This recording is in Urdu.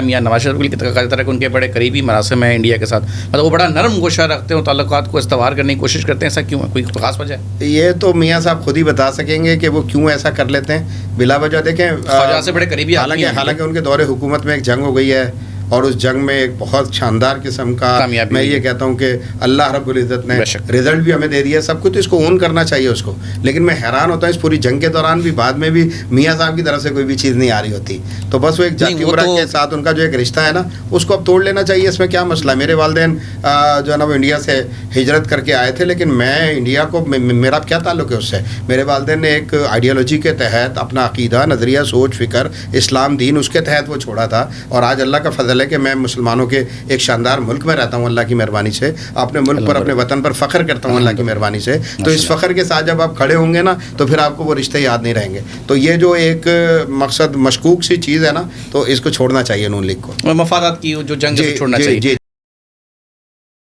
میاں نواز شریف کی طرح کہ ان کے بڑے قریبی مراسم ہیں انڈیا کے ساتھ, مطلب وہ بڑا نرم گوشہ رکھتے ہیں, تعلقات کو استوار کرنے کی کوشش کرتے ہیں, ایسا کیوں ہے, کوئی خاص وجہ ہے؟ یہ تو میاں صاحب خود ہی بتا سکیں گے کہ وہ کیوں ایسا کر لیتے ہیں بلا وجہ. دیکھیں خواجہ سے بڑے قریبی, حالانکہ ان کے دور حکومت میں ایک جنگ ہو گئی ہے, اور اس جنگ میں ایک بہت شاندار قسم کا میں یہ کہتا ہوں کہ اللہ رب العزت نے رزلٹ بھی ہمیں دے دیا سب کچھ, تو اس کو اون کرنا چاہیے اس کو. لیکن میں حیران ہوتا ہوں اس پوری جنگ کے دوران بھی بعد میں بھی میاں صاحب کی طرف سے کوئی بھی چیز نہیں آ رہی ہوتی, تو بس وہ ایک ذاتی عمرہ کے ساتھ ان کا جو ایک رشتہ ہے نا اس کو اب توڑ لینا چاہیے. اس میں کیا مسئلہ ہے؟ میرے والدین جو ہے نا وہ انڈیا سے ہجرت کر کے آئے تھے, لیکن میں انڈیا کو میرا کیا تعلق ہے اس سے؟ میرے والدین نے ایک آئیڈیالوجی کے تحت اپنا عقیدہ, نظریہ, سوچ, فکر, اسلام دین اس کے تحت وہ چھوڑا تھا, اور آج اللہ کا فضل ہے کہ میں مسلمانوں کے ایک شاندار ملک میں رہتا ہوں اللہ کی مہربانی سے, اپنے ملک پر اپنے وطن پر فخر کرتا ہوں اللہ کی مہربانی سے. تو اس فخر کے ساتھ جب آپ کھڑے ہوں گے نا تو پھر آپ کو وہ رشتے یاد نہیں رہیں گے. تو یہ جو ایک مقصد مشکوک سی چیز ہے نا, تو اس کو چھوڑنا چاہیے نون لیگ کو, مفادات کی جو جنگ چھوڑنا چاہیے.